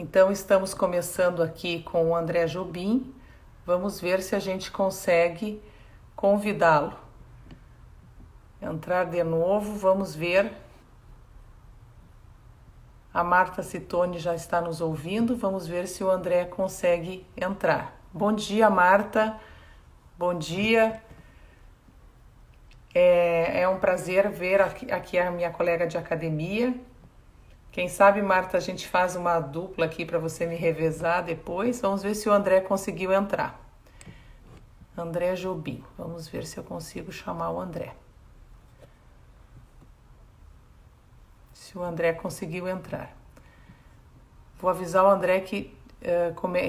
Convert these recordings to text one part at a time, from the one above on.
Então, estamos começando aqui com o André Jobim. Vamos ver se a gente consegue convidá-lo. Entrar de novo, vamos ver. A Marta Citone já está nos ouvindo. Vamos ver se o André consegue entrar. Bom dia, Marta. Bom dia. É um prazer ver aqui a minha colega de academia. Quem sabe, Marta, a gente faz uma dupla aqui para você me revezar depois. Vamos ver se o André conseguiu entrar. André Jobim. Vamos ver se eu consigo chamar o André. Se o André conseguiu entrar. Vou avisar o André que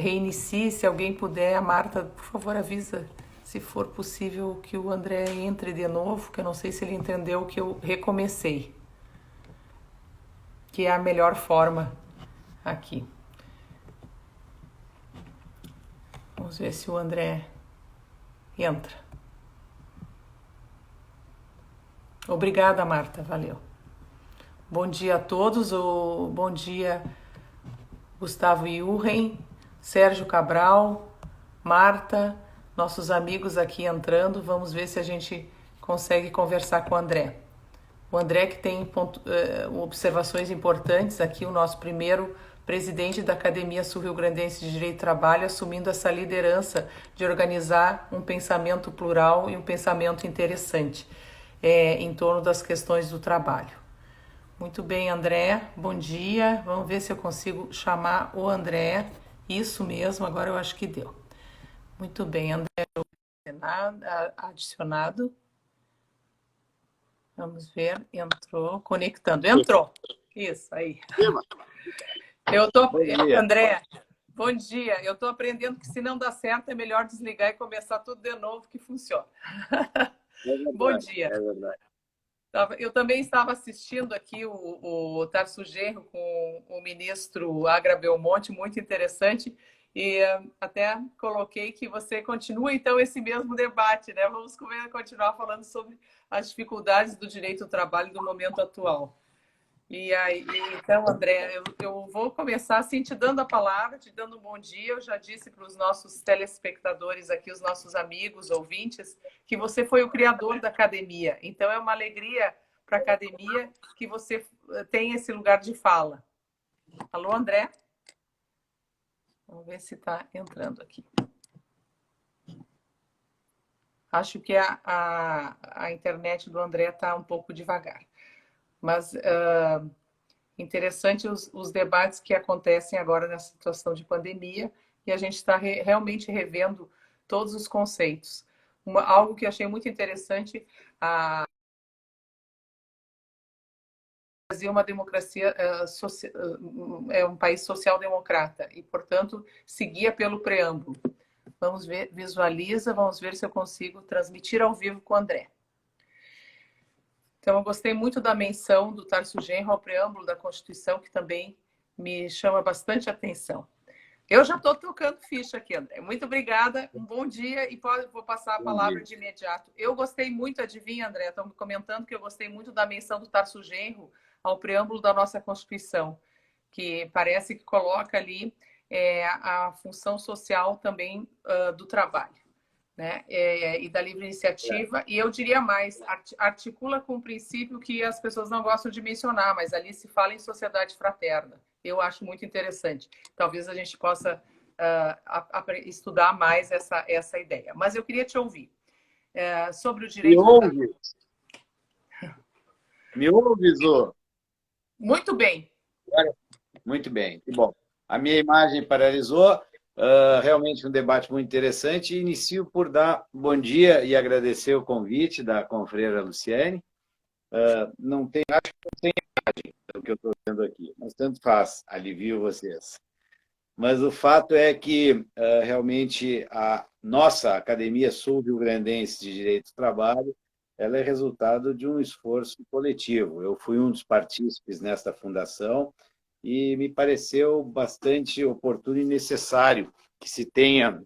reinicie, se alguém puder. A Marta, por favor, avisa, se for possível, que o André entre de novo, que eu não sei se ele entendeu que eu recomecei. Que é a melhor forma aqui. Vamos ver se o André entra. Obrigada, Marta, valeu. Bom dia a todos, bom dia Gustavo Iurren, Sérgio Cabral, Marta, nossos amigos aqui entrando. Vamos ver se a gente consegue conversar com o André. O André que tem observações importantes aqui, o nosso primeiro presidente da Academia Sul-Rio-Grandense de Direito do Trabalho, assumindo essa liderança de organizar um pensamento plural e um pensamento interessante em torno das questões do trabalho. Muito bem, André, bom dia. Vamos ver se eu consigo chamar o André. Isso mesmo, agora eu acho que deu. Muito bem, André adicionado. Vamos ver, entrou, conectando. Entrou. Isso, aí. André, bom dia. Eu estou aprendendo que se não dá certo é melhor desligar e começar tudo de novo que funciona. Bom dia. É verdade. Eu também estava assistindo aqui o Tarso Genro com o ministro Agra Belmonte, muito interessante, e até coloquei que você continua, então, esse mesmo debate, né? Vamos continuar falando sobre as dificuldades do direito do trabalho do momento atual. E aí, então, André, eu vou começar assim, te dando a palavra, te dando um bom dia. Eu já disse para os nossos telespectadores aqui, os nossos amigos, ouvintes, que você foi o criador da academia. Então, é uma alegria para a academia que você tenha esse lugar de fala. Alô, André? Vamos ver se está entrando aqui. Acho que a internet do André está um pouco devagar. Mas interessante os debates que acontecem agora nessa situação de pandemia, e a gente está realmente revendo todos os conceitos. Algo que eu achei muito interessante, o Brasil é uma democracia, é um país social-democrata, e, portanto, seguia pelo preâmbulo. Vamos ver, visualiza, vamos ver se eu consigo transmitir ao vivo com o André. Então, eu gostei muito da menção do Tarso Genro ao preâmbulo da Constituição, que também me chama bastante atenção. Eu já estou tocando ficha aqui, André. Muito obrigada, um bom dia e vou passar a palavra de imediato. Eu gostei muito, adivinha, André, estão me comentando que eu gostei muito da menção do Tarso Genro ao preâmbulo da nossa Constituição, que parece que coloca ali a função social também do trabalho. Né? E da livre iniciativa, e eu diria mais, articula com um princípio que as pessoas não gostam de mencionar, mas ali se fala em sociedade fraterna. Eu acho muito interessante. Talvez a gente possa estudar mais essa ideia. Mas eu queria te ouvir sobre o direito... Me ouve, Zô? Muito bem. Muito bem, que bom. A minha imagem paralisou. Realmente um debate muito interessante. Inicio por dar bom dia e agradecer o convite da confreira Luciene. Acho que não tem imagem do que eu estou vendo aqui, mas tanto faz, alivio vocês. Mas o fato é que realmente a nossa Academia Sul-Rio-Grandense de Direito do Trabalho ela é resultado de um esforço coletivo. Eu fui um dos partícipes nesta fundação e me pareceu bastante oportuno e necessário que se tenha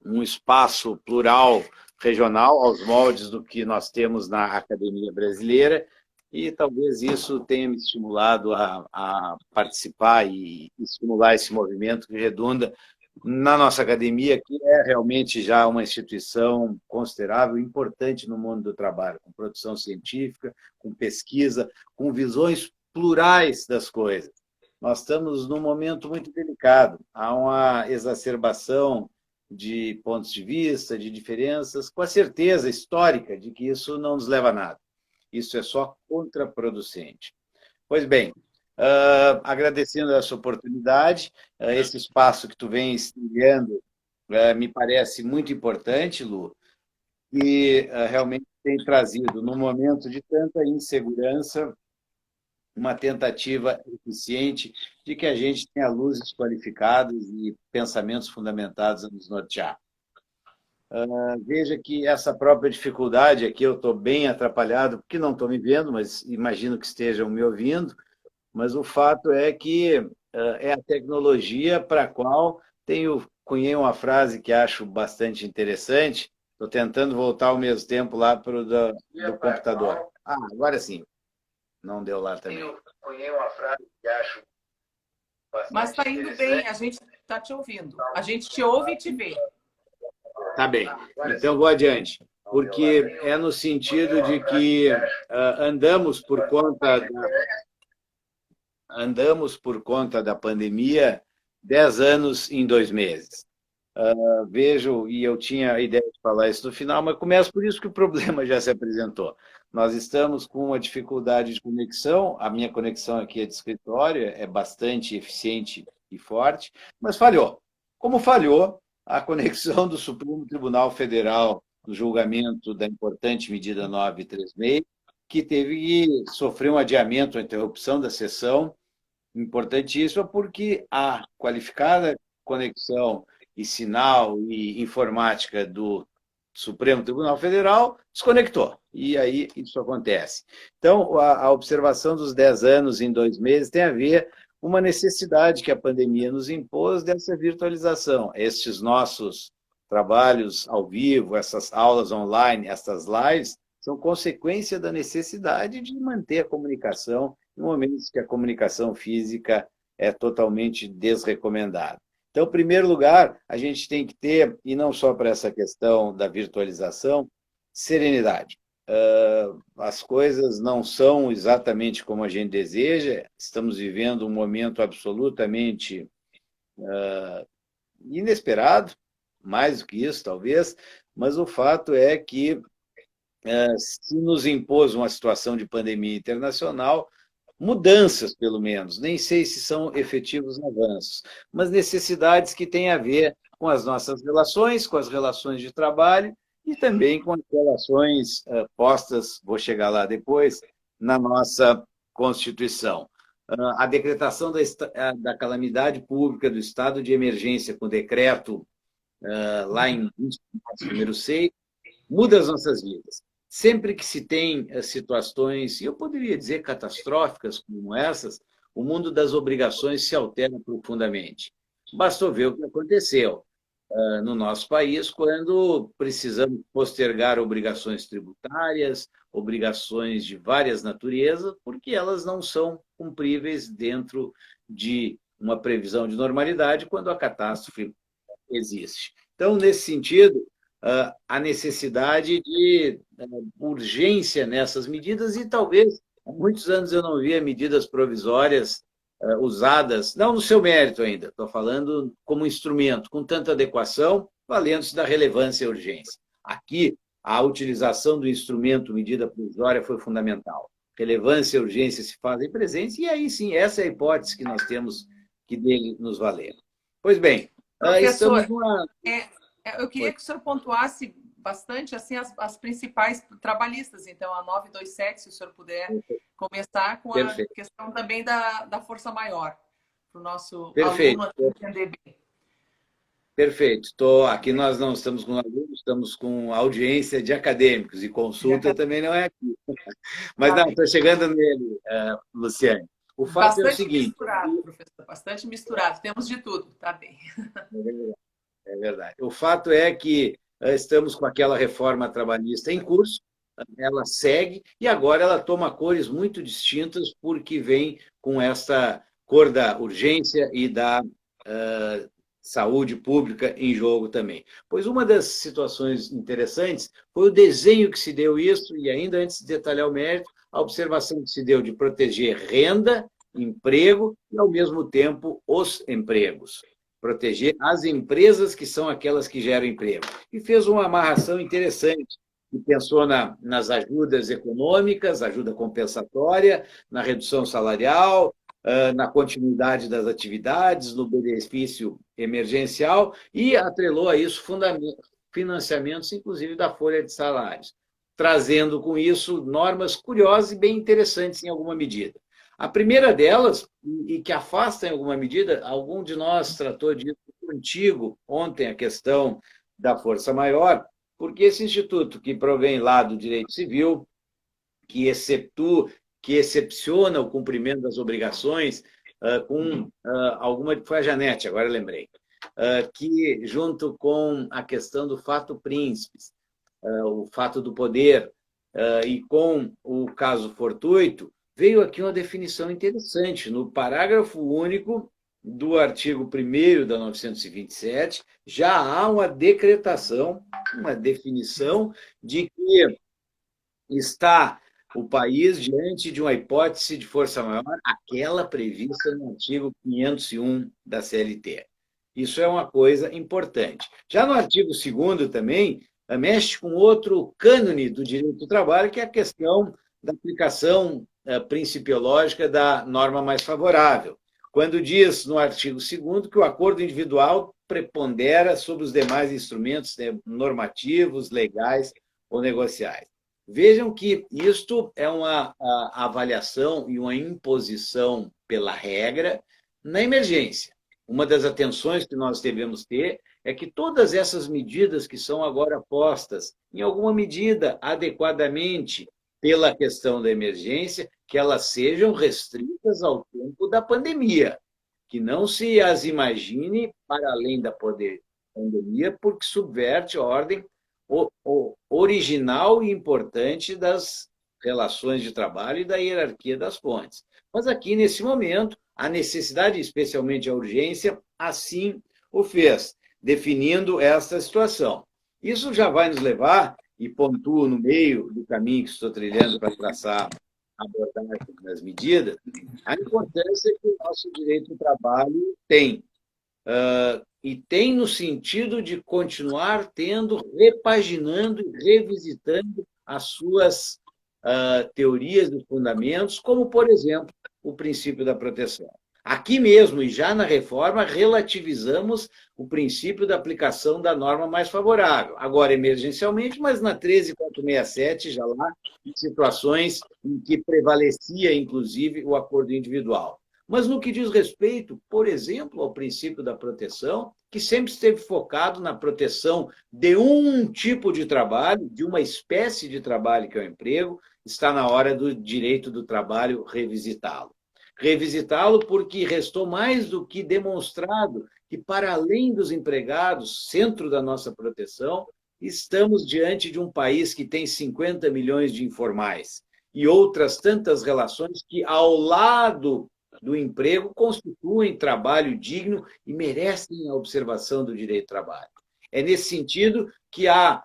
um espaço plural regional aos moldes do que nós temos na Academia Brasileira e talvez isso tenha me estimulado a participar e estimular esse movimento que redunda na nossa academia, que é realmente já uma instituição considerável, importante no mundo do trabalho, com produção científica, com pesquisa, com visões plurais das coisas. Nós estamos num momento muito delicado, há uma exacerbação de pontos de vista, de diferenças, com a certeza histórica de que isso não nos leva a nada. Isso é só contraproducente. Pois bem, agradecendo essa oportunidade, esse espaço que tu vem estreando me parece muito importante, Lu, e realmente tem trazido, num momento de tanta insegurança, uma tentativa eficiente de que a gente tenha luzes qualificadas e pensamentos fundamentados a nos nortear. Veja que essa própria dificuldade aqui, eu estou bem atrapalhado, porque não estou me vendo, mas imagino que estejam me ouvindo, mas o fato é que é a tecnologia para a qual cunhei uma frase que acho bastante interessante, estou tentando voltar ao mesmo tempo lá para o do computador. Agora sim, não deu lá também. Eu cunhei uma frase que acho bastante Mas está indo bem, a gente está te ouvindo. A gente te ouve e te vê. Tá bem, então vou adiante, porque é no sentido de que andamos por conta da pandemia 10 anos em 2 meses. Vejo, e eu tinha a ideia de falar isso no final, mas começo por isso que o problema já se apresentou. Nós estamos com uma dificuldade de conexão, a minha conexão aqui é de escritório, é bastante eficiente e forte, mas falhou. Como falhou a conexão do Supremo Tribunal Federal no julgamento da importante medida 936, que teve que sofrer um adiamento, uma interrupção da sessão, importantíssima, porque a qualificada conexão e sinal e informática do Supremo Tribunal Federal desconectou. E aí isso acontece. Então, a observação dos 10 anos em 2 meses tem a ver com uma necessidade que a pandemia nos impôs dessa virtualização. Estes nossos trabalhos ao vivo, essas aulas online, essas lives, são consequência da necessidade de manter a comunicação em momentos que a comunicação física é totalmente desrecomendada. Então, em primeiro lugar, a gente tem que ter, e não só para essa questão da virtualização, serenidade. As coisas não são exatamente como a gente deseja, estamos vivendo um momento absolutamente inesperado, mais do que isso, talvez, mas o fato é que se nos impôs uma situação de pandemia internacional, mudanças, pelo menos, nem sei se são efetivos avanços, mas necessidades que têm a ver com as nossas relações, com as relações de trabalho e também com as relações postas, vou chegar lá depois, na nossa Constituição. A decretação da calamidade pública, do estado de emergência com decreto lá em 20 de março, número 6, muda as nossas vidas. Sempre que se tem situações, e eu poderia dizer catastróficas como essas, o mundo das obrigações se altera profundamente. Bastou ver o que aconteceu no nosso país quando precisamos postergar obrigações tributárias, obrigações de várias naturezas, porque elas não são cumpríveis dentro de uma previsão de normalidade quando a catástrofe existe. Então, nesse sentido, a necessidade de urgência nessas medidas e talvez há muitos anos eu não via medidas provisórias usadas, não no seu mérito ainda, estou falando como instrumento, com tanta adequação, valendo-se da relevância e urgência. Aqui, a utilização do instrumento medida provisória foi fundamental. Relevância e urgência se fazem presentes e aí sim, essa é a hipótese que nós temos que dele nos valer. Pois bem, Professor, estamos numa... eu queria que o senhor pontuasse bastante assim, as principais trabalhistas. Então, a 927, se o senhor puder começar com a questão também da força maior, para o nosso aluno entender bem. Perfeito. Aqui nós não estamos com alunos, estamos com audiência de acadêmicos, e consulta também não é aqui. Mas não, estou chegando nele, Luciane. O fato bastante é o seguinte... misturado, professor, bastante misturado. Temos de tudo, tá bem. É verdade. O fato é que estamos com aquela reforma trabalhista em curso, ela segue, e agora ela toma cores muito distintas, porque vem com essa cor da urgência e da saúde pública em jogo também. Pois uma das situações interessantes foi o desenho que se deu isso, e ainda antes de detalhar o mérito, a observação que se deu de proteger renda, emprego e, ao mesmo tempo, os empregos. Proteger as empresas, que são aquelas que geram emprego. E fez uma amarração interessante, que pensou nas ajudas econômicas, ajuda compensatória, na redução salarial, na continuidade das atividades, no benefício emergencial, e atrelou a isso financiamentos, inclusive da folha de salários, trazendo com isso normas curiosas e bem interessantes em alguma medida. A primeira delas, e que afasta em alguma medida, algum de nós tratou disso contigo ontem, a questão da força maior, porque esse instituto que provém lá do direito civil, que excepciona o cumprimento das obrigações com alguma... Foi a Janete, agora lembrei. Que, junto com a questão do fato príncipes, o fato do poder, e com o caso fortuito, veio aqui uma definição interessante. No parágrafo único do artigo 1º da 927, já há uma decretação, uma definição de que está o país diante de uma hipótese de força maior, aquela prevista no artigo 501 da CLT. Isso é uma coisa importante. Já no artigo 2º também, mexe com outro cânone do direito do trabalho, que é a questão da aplicação principiológica da norma mais favorável, quando diz no artigo 2º que o acordo individual prepondera sobre os demais instrumentos normativos, legais ou negociais. Vejam que isto é uma avaliação e uma imposição pela regra na emergência. Uma das atenções que nós devemos ter é que todas essas medidas que são agora postas, em alguma medida, adequadamente, pela questão da emergência, que elas sejam restritas ao tempo da pandemia, que não se as imagine para além da pandemia, porque subverte a ordem original e importante das relações de trabalho e da hierarquia das fontes. Mas aqui, nesse momento, a necessidade, especialmente a urgência, assim o fez, definindo esta situação. Isso já vai nos levar, e pontuo no meio do caminho que estou trilhando para traçar a abordagem das medidas, a importância que o nosso direito do trabalho tem. E tem no sentido de continuar tendo, repaginando e revisitando as suas teorias e fundamentos, como, por exemplo, o princípio da proteção. Aqui mesmo, e já na reforma, relativizamos o princípio da aplicação da norma mais favorável. Agora, emergencialmente, mas na 13.467, já lá, em situações em que prevalecia, inclusive, o acordo individual. Mas no que diz respeito, por exemplo, ao princípio da proteção, que sempre esteve focado na proteção de um tipo de trabalho, de uma espécie de trabalho que é o emprego, está na hora do direito do trabalho revisitá-lo. Revisitá-lo porque restou mais do que demonstrado que, para além dos empregados, centro da nossa proteção, estamos diante de um país que tem 50 milhões de informais e outras tantas relações que, ao lado do emprego, constituem trabalho digno e merecem a observação do direito do trabalho. É nesse sentido que há,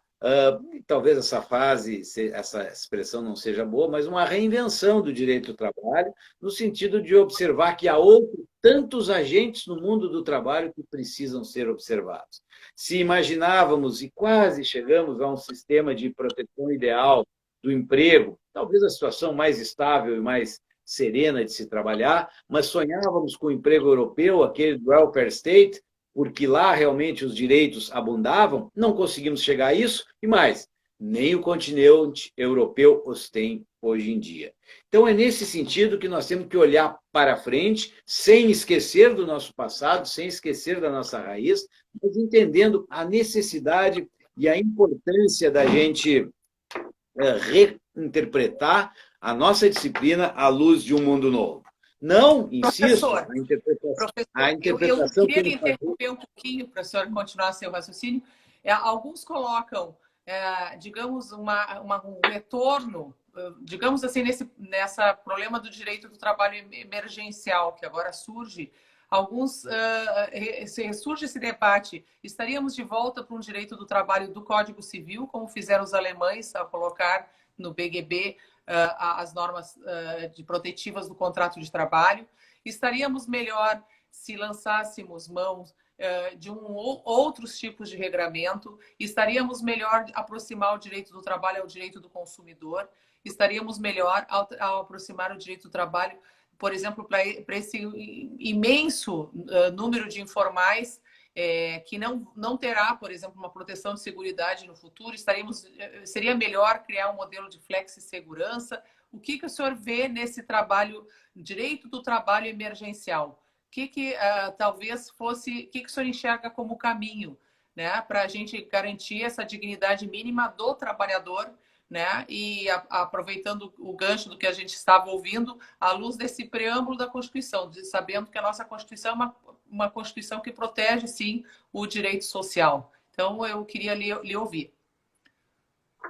talvez essa frase, essa expressão não seja boa, mas uma reinvenção do direito do trabalho, no sentido de observar que há tantos agentes no mundo do trabalho que precisam ser observados. Se imaginávamos, e quase chegamos a um sistema de proteção ideal do emprego, talvez a situação mais estável e mais serena de se trabalhar, mas sonhávamos com o emprego europeu, aquele do welfare state, porque lá realmente os direitos abundavam, não conseguimos chegar a isso, e mais, nem o continente europeu os tem hoje em dia. Então, é nesse sentido que nós temos que olhar para frente, sem esquecer do nosso passado, sem esquecer da nossa raiz, mas entendendo a necessidade e a importância da gente reinterpretar a nossa disciplina à luz de um mundo novo. Não, insisto, a interpretação... Eu queria interromper um pouquinho para a senhora continuar seu raciocínio. Alguns colocam digamos, um retorno, digamos assim, nessa problema do direito do trabalho emergencial que agora surge, surge esse debate, estaríamos de volta para um direito do trabalho do Código Civil, como fizeram os alemães ao colocar no BGB as normas protetivas do contrato de trabalho? Estaríamos melhor se lançássemos mãos de outros tipos de regramento? Estaríamos melhor aproximar o direito do trabalho ao direito do consumidor? Estaríamos melhor ao aproximar o direito do trabalho, por exemplo, para esse imenso número de informais que não terá, por exemplo, uma proteção de seguridade no futuro? Seria melhor criar um modelo de flexi-segurança? O que o senhor vê nesse trabalho, direito do trabalho emergencial? Talvez fosse, o que o senhor enxerga como caminho, né, para a gente garantir essa dignidade mínima do trabalhador, né, e aproveitando o gancho do que a gente estava ouvindo, à luz desse preâmbulo da Constituição, sabendo que a nossa Constituição é uma Constituição que protege, sim, o direito social. Então, eu queria lhe ouvir.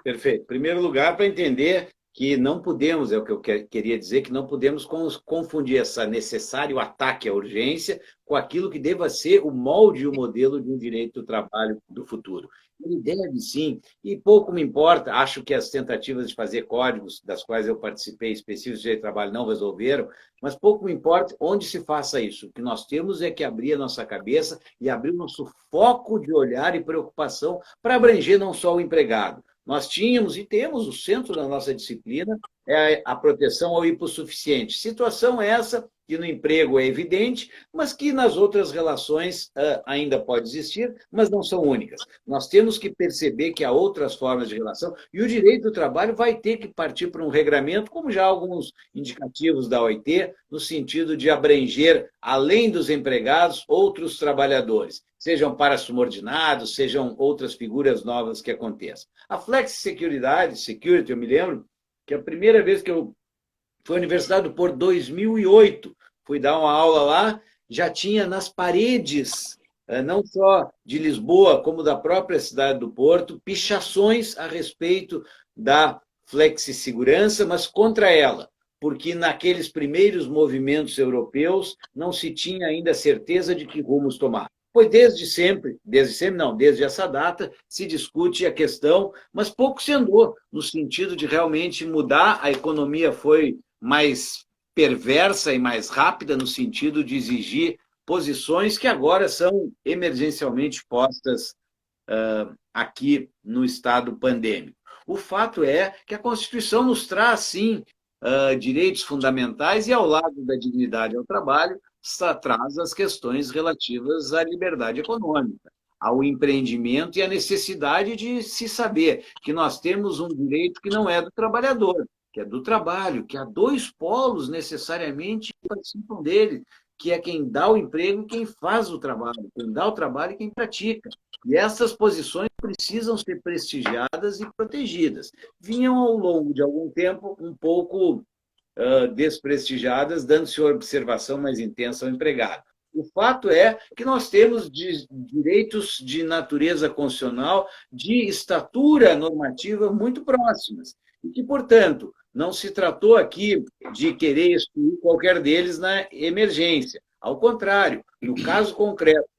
Perfeito. Em primeiro lugar, para entender que não podemos, é o que eu queria dizer, que não podemos confundir esse necessário ataque à urgência com aquilo que deva ser o molde e o modelo de um direito do trabalho do futuro. Ele deve, sim, e pouco me importa, acho que as tentativas de fazer códigos, das quais eu participei, específicos de direito do trabalho, não resolveram, mas pouco me importa onde se faça isso. O que nós temos é que abrir a nossa cabeça e abrir o nosso foco de olhar e preocupação para abranger não só o empregado. Nós tínhamos e temos o centro da nossa disciplina, é a proteção ao hipossuficiente. Situação essa que no emprego é evidente, mas que nas outras relações ainda pode existir, mas não são únicas. Nós temos que perceber que há outras formas de relação e o direito do trabalho vai ter que partir para um regramento, como já há alguns indicativos da OIT, no sentido de abranger, além dos empregados, outros trabalhadores, sejam parasubordinados, sejam outras figuras novas que aconteçam. A security, eu me lembro que a primeira vez que eu fui à Universidade do Porto, 2008, fui dar uma aula lá, já tinha nas paredes, não só de Lisboa, como da própria cidade do Porto, pichações a respeito da flexi-segurança, mas contra ela, porque naqueles primeiros movimentos europeus não se tinha ainda certeza de que rumos tomar. Pois desde essa data, se discute a questão, mas pouco se andou no sentido de realmente mudar. A economia foi mais perversa e mais rápida no sentido de exigir posições que agora são emergencialmente postas aqui no estado pandêmico. O fato é que a Constituição nos traz, sim, direitos fundamentais e, ao lado da dignidade ao trabalho, traz as questões relativas à liberdade econômica, ao empreendimento e à necessidade de se saber que nós temos um direito que não é do trabalhador, que é do trabalho, que há dois polos necessariamente que participam dele, que é quem dá o emprego e quem faz o trabalho, quem dá o trabalho e quem pratica. E essas posições precisam ser prestigiadas e protegidas. Vinham, ao longo de algum tempo, um pouco desprestigiadas, dando-se uma observação mais intensa ao empregado. O fato é que nós temos direitos de natureza constitucional, de estatura normativa muito próximas, e que, portanto, não se tratou aqui de querer excluir qualquer deles na emergência. Ao contrário, no caso concreto,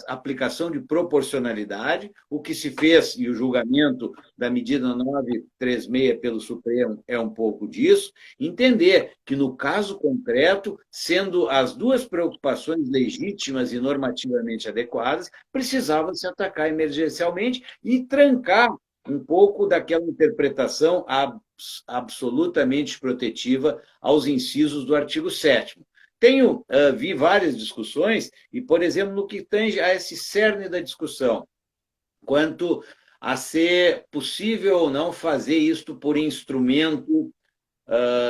a aplicação de proporcionalidade, o que se fez, e o julgamento da medida 936 pelo Supremo é um pouco disso, entender que, no caso concreto, sendo as duas preocupações legítimas e normativamente adequadas, precisava se atacar emergencialmente e trancar um pouco daquela interpretação absolutamente protetiva aos incisos do artigo 7º. Vi várias discussões, e, por exemplo, no que tange a esse cerne da discussão, quanto a ser possível ou não fazer isto por instrumento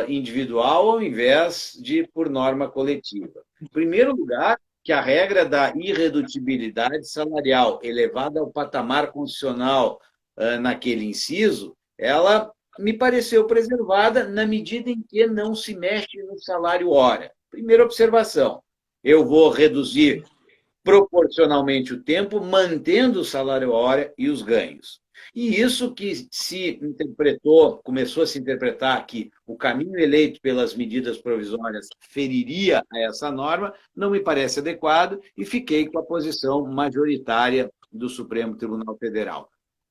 individual ao invés de por norma coletiva. Em primeiro lugar, que a regra da irredutibilidade salarial elevada ao patamar constitucional naquele inciso, ela me pareceu preservada na medida em que não se mexe no salário hora. Primeira observação, eu vou reduzir proporcionalmente o tempo, mantendo o salário hora e os ganhos. E isso que se interpretou, começou a se interpretar que o caminho eleito pelas medidas provisórias feriria a essa norma, não me parece adequado e fiquei com a posição majoritária do Supremo Tribunal Federal.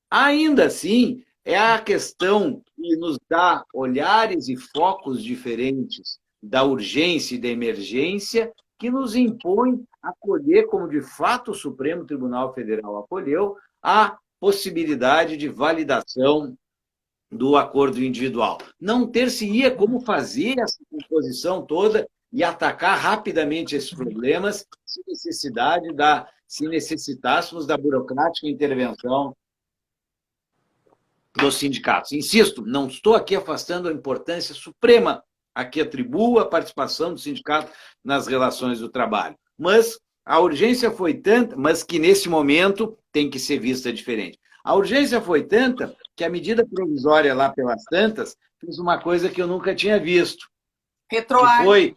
Ainda assim, é a questão que nos dá olhares e focos diferentes da urgência e da emergência que nos impõe acolher, como de fato o Supremo Tribunal Federal acolheu, a possibilidade de validação do acordo individual. Não ter-se-ia como fazer essa composição toda e atacar rapidamente esses problemas se necessitássemos da burocrática intervenção dos sindicatos. Insisto, não estou aqui afastando a importância suprema a que atribuo a participação do sindicato nas relações do trabalho. Mas a urgência foi tanta, mas que nesse momento tem que ser vista diferente. A urgência foi tanta que a medida provisória lá pelas tantas fez uma coisa que eu nunca tinha visto, que foi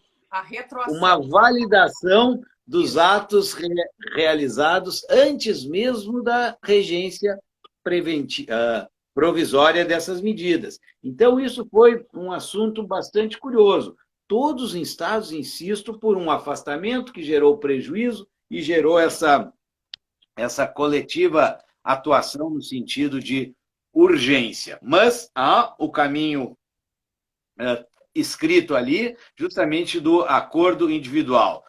uma validação dos atos realizados antes mesmo da regência provisória dessas medidas. Então, isso foi um assunto bastante curioso. Todos os estados, insisto, por um afastamento que gerou prejuízo e gerou essa coletiva atuação no sentido de urgência. Mas há o caminho escrito ali, justamente do acordo individual.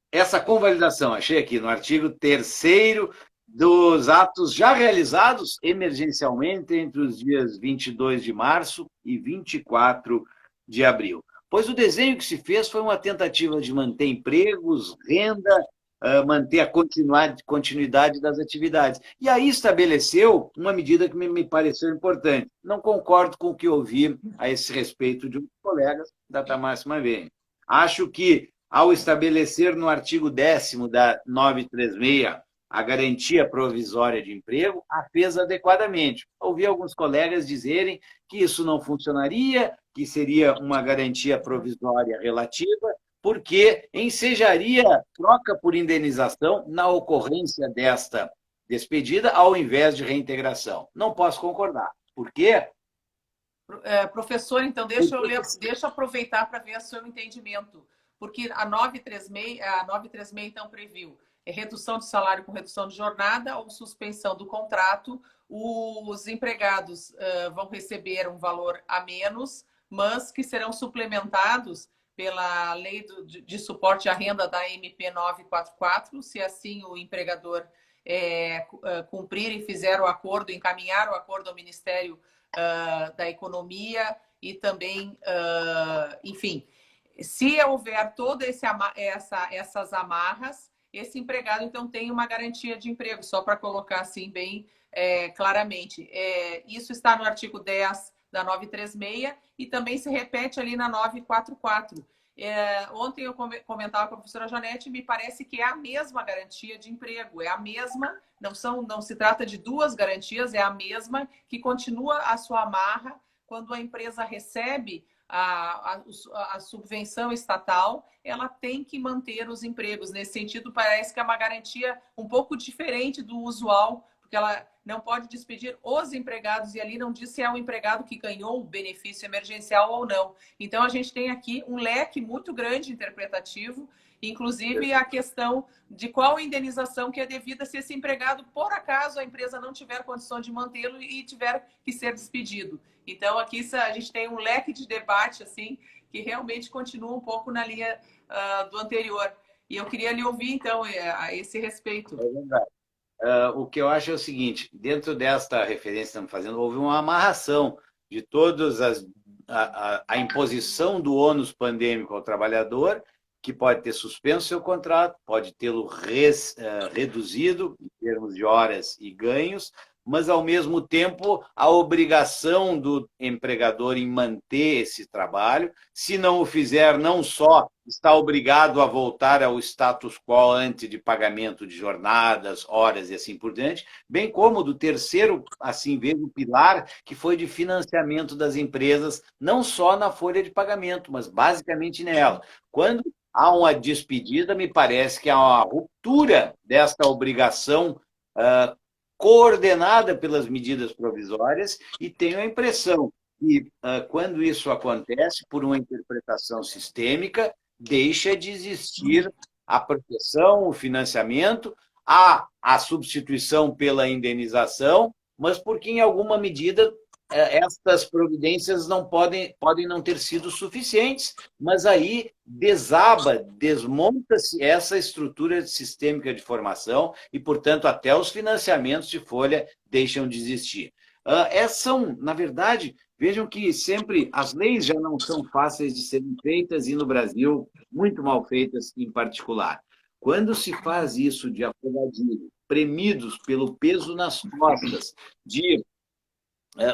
Essa convalidação, achei aqui no artigo 3º, dos atos já realizados emergencialmente entre os dias 22 de março e 24 de abril. Pois o desenho que se fez foi uma tentativa de manter empregos, renda, manter a continuidade das atividades. E aí estabeleceu uma medida que me pareceu importante. Não concordo com o que ouvi a esse respeito de um colegas da Tamássima VM. Acho que, ao estabelecer no artigo 10º da 936 a garantia provisória de emprego, a fez adequadamente. Ouvi alguns colegas dizerem que isso não funcionaria, que seria uma garantia provisória relativa, porque ensejaria troca por indenização na ocorrência desta despedida, ao invés de reintegração. Não posso concordar. Por quê? Professor, então, deixa eu aproveitar para ver o seu entendimento. Porque a 936 então, previu redução de salário com redução de jornada ou suspensão do contrato. Os empregados vão receber um valor a menos, mas que serão suplementados pela lei de suporte à renda da MP 944, se assim o empregador cumprir e fizer o acordo, encaminhar o acordo ao Ministério da Economia e também, enfim, se houver todas essas amarras, esse empregado, então, tem uma garantia de emprego, só para colocar assim bem claramente. Isso está no artigo 10 da 936 e também se repete ali na 944. Ontem eu comentava com a professora Janete, me parece que é a mesma garantia de emprego, é a mesma, não se trata de duas garantias, é a mesma que continua a sua amarra quando a empresa recebe a subvenção estatal, ela tem que manter os empregos. Nesse sentido, parece que é uma garantia um pouco diferente do usual, porque ela não pode despedir os empregados, e ali não diz se é o empregado que ganhou o benefício emergencial ou não. Então, a gente tem aqui um leque muito grande interpretativo, inclusive a questão de qual indenização que é devida se esse empregado, por acaso, a empresa não tiver condição de mantê-lo e tiver que ser despedido. Então, aqui a gente tem um leque de debate assim, que realmente continua um pouco na linha do anterior. E eu queria lhe ouvir, então, a esse respeito. É verdade. O que eu acho é o seguinte, dentro desta referência que estamos fazendo, houve uma amarração de todas a imposição do ônus pandêmico ao trabalhador, que pode ter suspenso seu contrato, pode tê-lo reduzido em termos de horas e ganhos, mas, ao mesmo tempo, a obrigação do empregador em manter esse trabalho. Se não o fizer, não só está obrigado a voltar ao status quo antes de pagamento de jornadas, horas e assim por diante, bem como do terceiro, assim vejo, pilar, que foi de financiamento das empresas, não só na folha de pagamento, mas basicamente nela. Quando há uma despedida, me parece que há uma ruptura desta obrigação coordenada pelas medidas provisórias, e tenho a impressão que, quando isso acontece, por uma interpretação sistêmica, deixa de existir a proteção, o financiamento, a substituição pela indenização, mas porque, em alguma medida, estas providências não podem não ter sido suficientes, mas aí desmonta-se essa estrutura sistêmica de formação e, portanto, até os financiamentos de folha deixam de existir. Essas são, na verdade, vejam que sempre as leis já não são fáceis de serem feitas e, no Brasil, muito mal feitas em particular. Quando se faz isso de afogadilho, premidos pelo peso nas costas de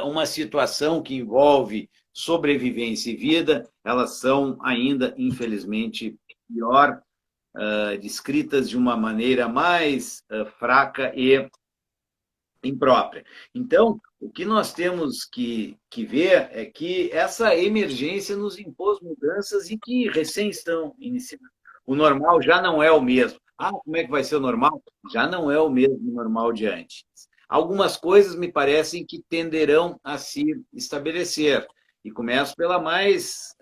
uma situação que envolve sobrevivência e vida, elas são ainda, infelizmente, pior, descritas de uma maneira mais fraca e imprópria. Então, o que nós temos que ver é que essa emergência nos impôs mudanças e que recém estão iniciando. O normal já não é o mesmo. Como é que vai ser o normal? Já não é o mesmo normal de antes. Algumas coisas me parecem que tenderão a se estabelecer. E começo pela mais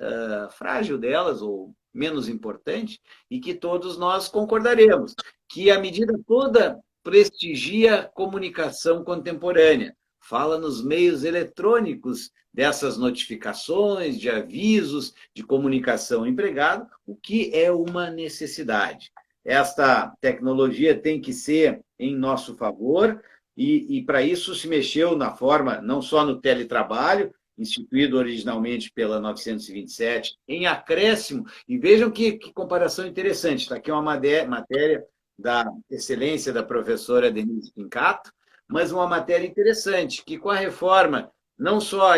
frágil delas, ou menos importante, e que todos nós concordaremos, que a medida toda prestigia a comunicação contemporânea. Fala nos meios eletrônicos dessas notificações, de avisos, de comunicação ao empregado, o que é uma necessidade. Esta tecnologia tem que ser em nosso favor, e para isso se mexeu na forma, não só no teletrabalho, instituído originalmente pela 927, em acréscimo, e vejam que comparação interessante, está aqui uma matéria da excelência da professora Denise Pincato, mas uma matéria interessante, que com a reforma não só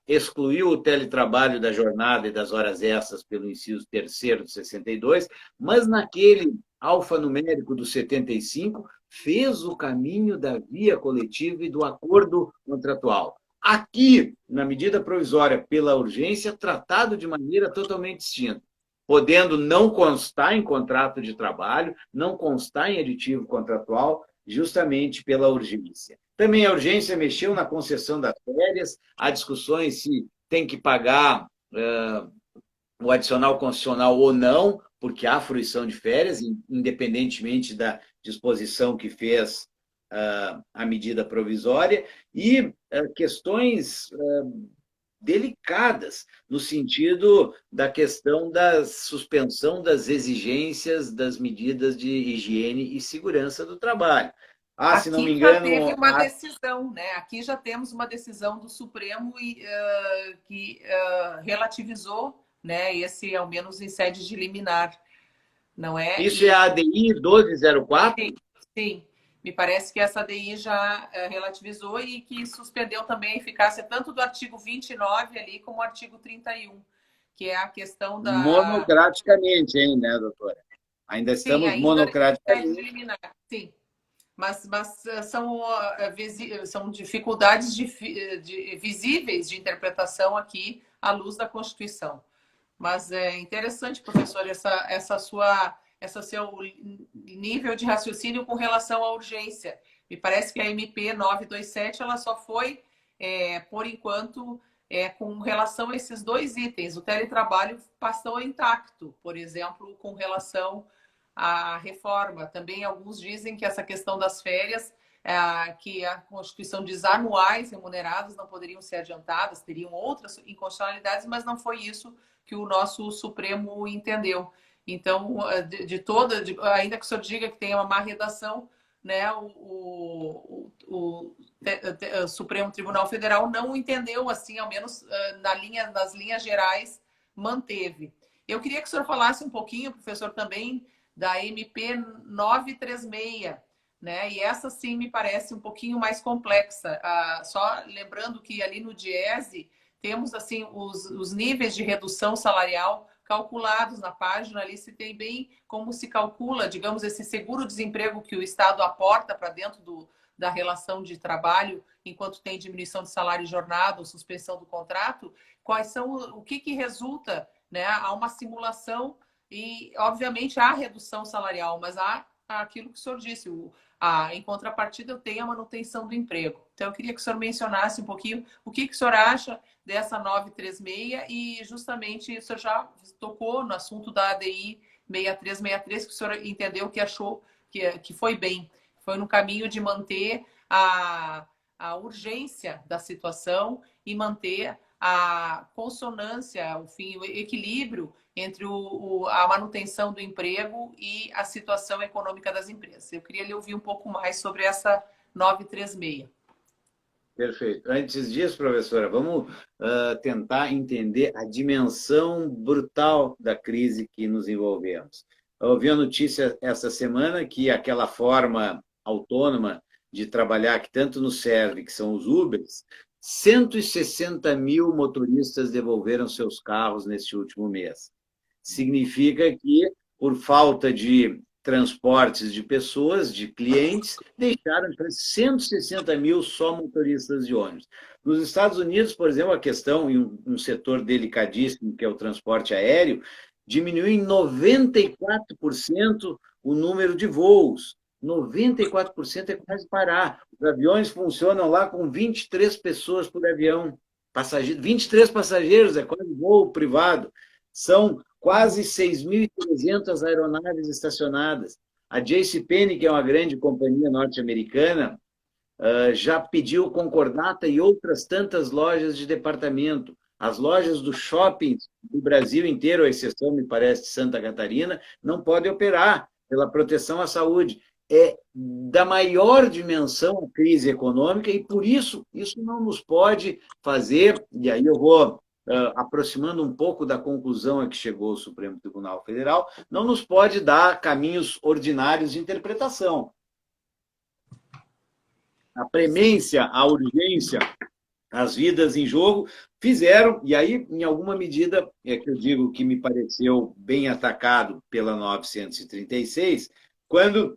excluiu o teletrabalho da jornada e das horas extras pelo inciso 3º de 62, mas naquele alfanumérico do 75, fez o caminho da via coletiva e do acordo contratual. Aqui, na medida provisória pela urgência, tratado de maneira totalmente distinta, podendo não constar em contrato de trabalho, não constar em aditivo contratual, justamente pela urgência. Também a urgência mexeu na concessão das férias, há discussões se tem que pagar o adicional constitucional ou não, porque há fruição de férias, independentemente da disposição que fez a medida provisória, e questões delicadas, no sentido da questão da suspensão das exigências das medidas de higiene e segurança do trabalho. Se não me engano... Aqui já teve uma decisão, né? Aqui já temos uma decisão do Supremo que relativizou, né, esse, ao menos em sede de liminar, não é? Isso é a ADI 1204? Sim. Me parece que essa ADI já relativizou e que suspendeu também a eficácia tanto do artigo 29 ali como o artigo 31, que é a questão da... Monocraticamente, hein, né, doutora? Ainda estamos monocraticamente. Sim, mas são dificuldades visíveis de interpretação aqui à luz da Constituição. Mas é interessante, professor, esse seu nível de raciocínio com relação à urgência. Me parece que a MP 927 ela só foi, por enquanto, com relação a esses dois itens. O teletrabalho passou intacto, por exemplo, com relação à reforma. Também alguns dizem que essa questão das férias, que a Constituição diz anuais remuneradas não poderiam ser adiantadas, teriam outras inconstitucionalidades, mas não foi isso que o nosso Supremo entendeu. Então, ainda que o senhor diga que tem uma má redação, né, o Supremo Tribunal Federal não entendeu assim, ao menos nas linhas gerais, manteve. Eu queria que o senhor falasse um pouquinho, professor, também da MP 936, né? E essa sim me parece um pouquinho mais complexa. Só lembrando que ali no DIESE temos assim os níveis de redução salarial calculados na página, ali se tem bem como se calcula, digamos, esse seguro-desemprego que o Estado aporta para dentro da relação de trabalho, enquanto tem diminuição de salário e jornada ou suspensão do contrato, o que resulta, né? Há uma simulação e, obviamente, há redução salarial, mas há aquilo que o senhor disse. Em contrapartida, eu tenho a manutenção do emprego. Então, eu queria que o senhor mencionasse um pouquinho o que o senhor acha dessa 936 e, justamente, o senhor já tocou no assunto da ADI 6363, que o senhor entendeu que achou que foi bem. Foi no caminho de manter a urgência da situação e manter a consonância, o equilíbrio entre a manutenção do emprego e a situação econômica das empresas. Eu queria lhe ouvir um pouco mais sobre essa 936. Perfeito. Antes disso, professora, vamos tentar entender a dimensão brutal da crise que nos envolvemos. Eu ouvi a notícia essa semana que aquela forma autônoma de trabalhar que tanto nos serve, que são os Ubers, 160 mil motoristas devolveram seus carros neste último mês. Significa que, por falta de transportes de pessoas, de clientes, deixaram 160 mil só motoristas de ônibus. Nos Estados Unidos, por exemplo, a questão, em um setor delicadíssimo, que é o transporte aéreo, diminuiu em 94% o número de voos. 94% é quase parar. Os aviões funcionam lá com 23 pessoas por avião. 23 passageiros, é quase voo privado. São quase 6.300 aeronaves estacionadas. A JCPenney, que é uma grande companhia norte-americana, já pediu concordata e outras tantas lojas de departamento. As lojas do shopping do Brasil inteiro, à exceção, me parece, de Santa Catarina, não podem operar pela proteção à saúde. É da maior dimensão a crise econômica e, por isso, isso não nos pode fazer, e aí eu vou aproximando um pouco da conclusão a que chegou o Supremo Tribunal Federal, não nos pode dar caminhos ordinários de interpretação. A premência, a urgência, as vidas em jogo fizeram, e aí, em alguma medida, é que eu digo que me pareceu bem atacado pela 936, quando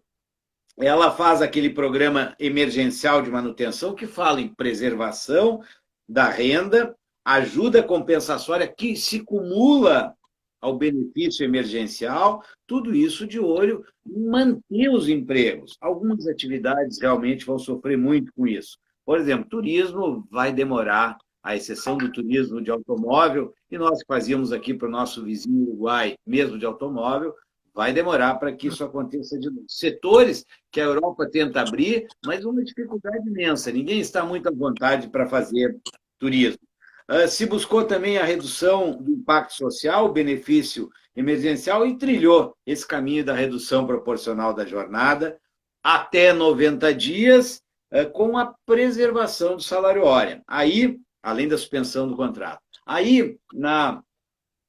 ela faz aquele programa emergencial de manutenção que fala em preservação da renda, ajuda compensatória que se cumula ao benefício emergencial, tudo isso de olho em manter os empregos. Algumas atividades realmente vão sofrer muito com isso. Por exemplo, turismo vai demorar, à exceção do turismo de automóvel, e nós que fazíamos aqui para o nosso vizinho Uruguai, mesmo de automóvel, vai demorar para que isso aconteça de novo. Setores que a Europa tenta abrir, mas uma dificuldade imensa. Ninguém está muito à vontade para fazer turismo. Se buscou também a redução do impacto social, o benefício emergencial, e trilhou esse caminho da redução proporcional da jornada até 90 dias, com a preservação do salário hora. Aí, além da suspensão do contrato. Aí,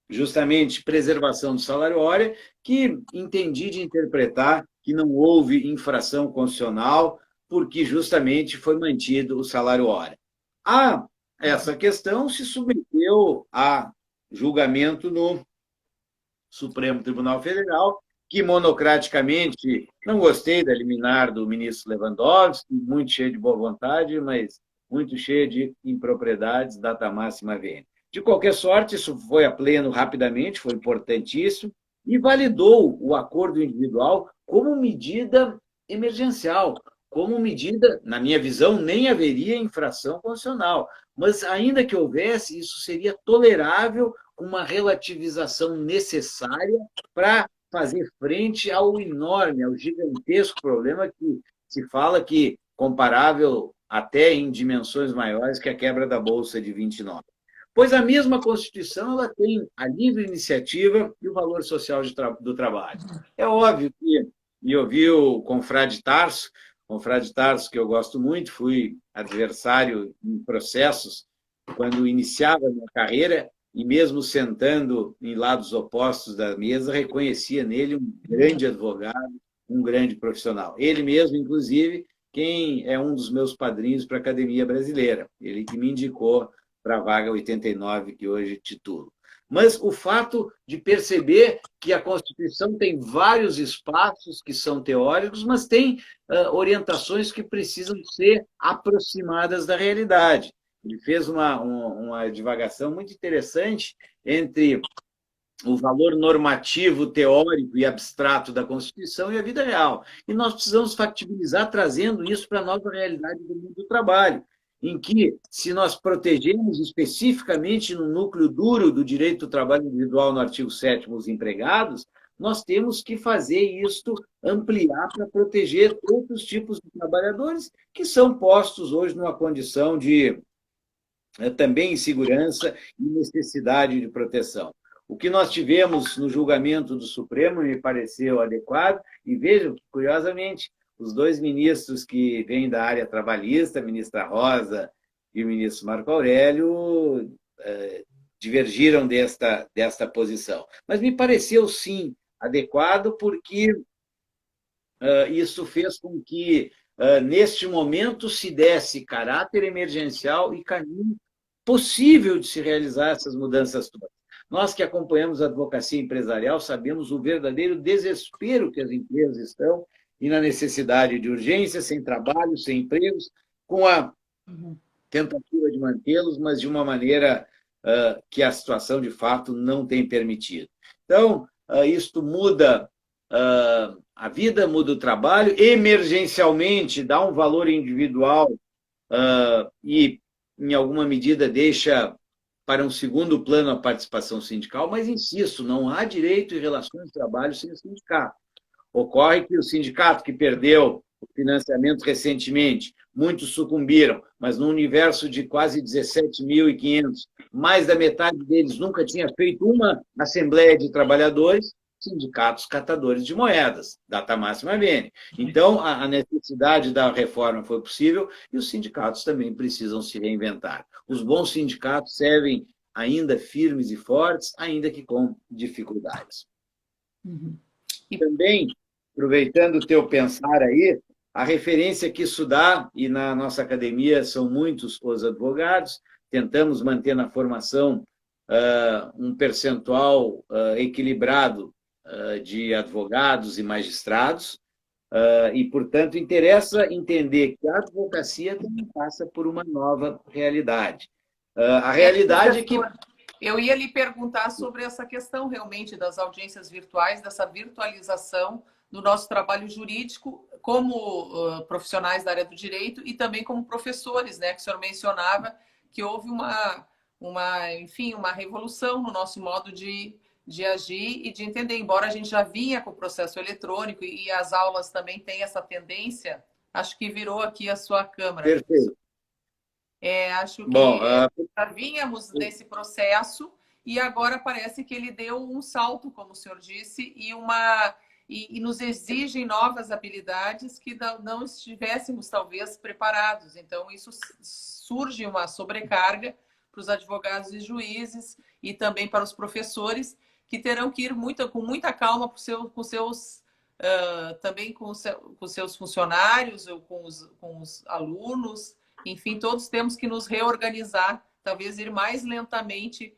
justamente, preservação do salário hora, que entendi de interpretar que não houve infração constitucional, porque justamente foi mantido o salário hora. Essa questão se submeteu a julgamento no Supremo Tribunal Federal, que monocraticamente, não gostei da liminar do ministro Lewandowski, muito cheio de boa vontade, mas muito cheio de impropriedades, data máxima vem. De qualquer sorte, isso foi a pleno rapidamente, foi importantíssimo, e validou o acordo individual como medida emergencial, como medida, na minha visão, nem haveria infração constitucional. Mas, ainda que houvesse, isso seria tolerável, com uma relativização necessária para fazer frente ao enorme, ao gigantesco problema que se fala que comparável até em dimensões maiores que a quebra da Bolsa de 29. Pois a mesma Constituição ela tem a livre iniciativa e o valor social do trabalho. É óbvio que, e eu vi o confrade Tarso, que eu gosto muito, fui adversário em processos quando iniciava a minha carreira, e mesmo sentando em lados opostos da mesa, reconhecia nele um grande advogado, um grande profissional. Ele mesmo, inclusive, quem é um dos meus padrinhos para a Academia Brasileira, ele que me indicou para a vaga 89, que hoje titulo. Mas o fato de perceber que a Constituição tem vários espaços que são teóricos, mas tem orientações que precisam ser aproximadas da realidade. Ele fez uma divagação muito interessante entre o valor normativo, teórico e abstrato da Constituição e a vida real. E nós precisamos factibilizar trazendo isso para a nova realidade do mundo do trabalho, em que, se nós protegemos especificamente no núcleo duro do direito do trabalho individual no artigo 7º os empregados, nós temos que fazer isso ampliar para proteger outros tipos de trabalhadores que são postos hoje numa condição de também insegurança e necessidade de proteção. O que nós tivemos no julgamento do Supremo me pareceu adequado, e vejam que, curiosamente, os dois ministros que vêm da área trabalhista, a ministra Rosa e o ministro Marco Aurélio, divergiram desta posição. Mas me pareceu, sim, adequado, porque isso fez com que, neste momento, se desse caráter emergencial e caminho possível de se realizar essas mudanças todas. Nós que acompanhamos a advocacia empresarial sabemos o verdadeiro desespero que as empresas estão e na necessidade de urgência, sem trabalho, sem empregos, com a tentativa de mantê-los, mas de uma maneira que a situação, de fato, não tem permitido. Então, isto muda a vida, muda o trabalho, emergencialmente dá um valor individual e, em alguma medida, deixa para um segundo plano a participação sindical, mas, insisto, não há direito e relações de trabalho sem o sindicato. Ocorre que o sindicato que perdeu o financiamento recentemente, muitos sucumbiram, mas no universo de quase 17.500, mais da metade deles nunca tinha feito uma assembleia de trabalhadores, sindicatos catadores de moedas, data máxima vênia. Então, a necessidade da reforma foi possível e os sindicatos também precisam se reinventar. Os bons sindicatos servem ainda firmes e fortes, ainda que com dificuldades. E também, aproveitando o teu pensar aí, a referência que isso dá, e na nossa academia são muitos os advogados, tentamos manter na formação um percentual equilibrado de advogados e magistrados, e, portanto, interessa entender que a advocacia também passa por uma nova realidade. A realidade é que... Eu ia lhe perguntar sobre essa questão, realmente, das audiências virtuais, dessa virtualização do nosso trabalho jurídico como profissionais da área do direito e também como professores, né? Que o senhor mencionava que houve enfim, uma revolução no nosso modo de agir e de entender. Embora a gente já vinha com o processo eletrônico e as aulas também têm essa tendência, acho que virou aqui a sua câmara. Perfeito. Acho que já vínhamos nesse processo e agora parece que ele deu um salto, como o senhor disse, e nos exigem novas habilidades que não estivéssemos, talvez, preparados. Então, isso surge uma sobrecarga para os advogados e juízes e também para os professores, que terão que ir com muita calma também com os seus funcionários ou com os alunos. Enfim, todos temos que nos reorganizar, talvez ir mais lentamente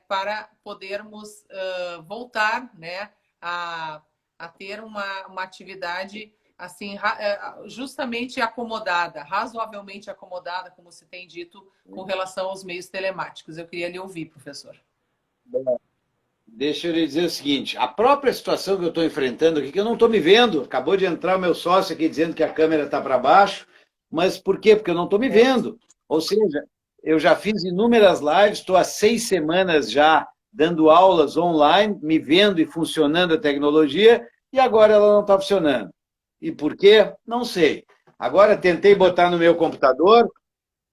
para podermos voltar, né, a ter uma atividade assim, justamente acomodada, razoavelmente acomodada, como se tem dito, com relação aos meios telemáticos. Eu queria lhe ouvir, professor. Deixa eu lhe dizer o seguinte, a própria situação que eu estou enfrentando aqui, que eu não estou me vendo, acabou de entrar o meu sócio aqui dizendo que a câmera está para baixo, mas por quê? Porque eu não estou me vendo. Ou seja, eu já fiz inúmeras lives, estou há 6 semanas já dando aulas online, me vendo e funcionando a tecnologia, e agora ela não está funcionando. E por quê? Não sei. Agora tentei botar no meu computador,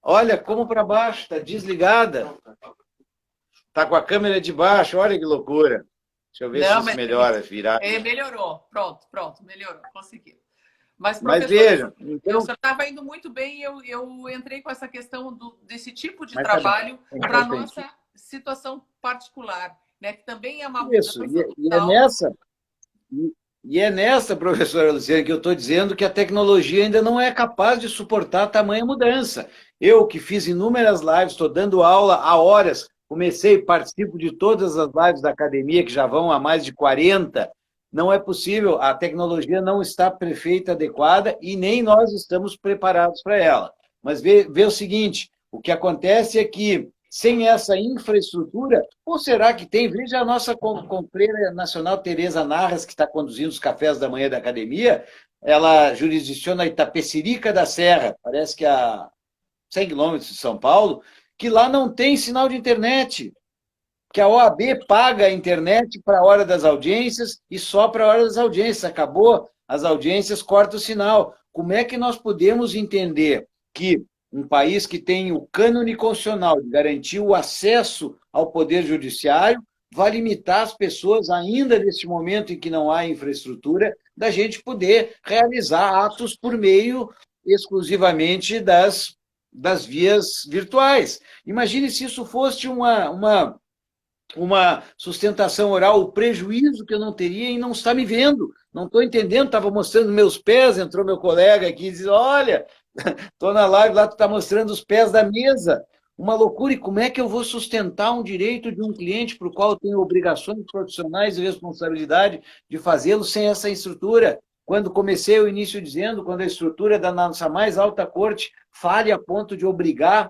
olha como para baixo, está desligada. Está com a câmera de baixo, olha que loucura. Deixa eu ver se isso melhora, virar. Melhorou, pronto, melhorou, consegui. Mas veja, então... você estava indo muito bem e eu entrei com essa questão desse tipo de trabalho para a nossa situação particular, né? Que também é uma... Isso, e é nessa, professora Luciana, que eu estou dizendo que a tecnologia ainda não é capaz de suportar tamanha mudança. Eu, que fiz inúmeras lives, estou dando aula há horas, participo de todas as lives da academia, que já vão a mais de 40, não é possível, a tecnologia não está perfeita, adequada, e nem nós estamos preparados para ela. Mas vê o seguinte, o que acontece é que sem essa infraestrutura? Ou será que tem? Veja a nossa confreira nacional Tereza Narras, que está conduzindo os cafés da manhã da academia, ela jurisdiciona Itapecerica da Serra, parece que a 100 quilômetros de São Paulo, que lá não tem sinal de internet, que a OAB paga a internet para a hora das audiências e só para a hora das audiências. Acabou as audiências, corta o sinal. Como é que nós podemos entender que um país que tem o cânone constitucional de garantir o acesso ao poder judiciário vai limitar as pessoas, ainda neste momento em que não há infraestrutura, da gente poder realizar atos por meio exclusivamente das vias virtuais? Imagine se isso fosse uma sustentação oral, o prejuízo que eu não teria em não estar me vendo. Não estou entendendo, estava mostrando meus pés, entrou meu colega aqui e disse, olha, estou na live lá, tu está mostrando os pés da mesa. Uma loucura, e como é que eu vou sustentar um direito de um cliente para o qual eu tenho obrigações profissionais e responsabilidade de fazê-lo sem essa estrutura? Quando comecei o início dizendo, quando a estrutura da nossa mais alta corte falha a ponto de obrigar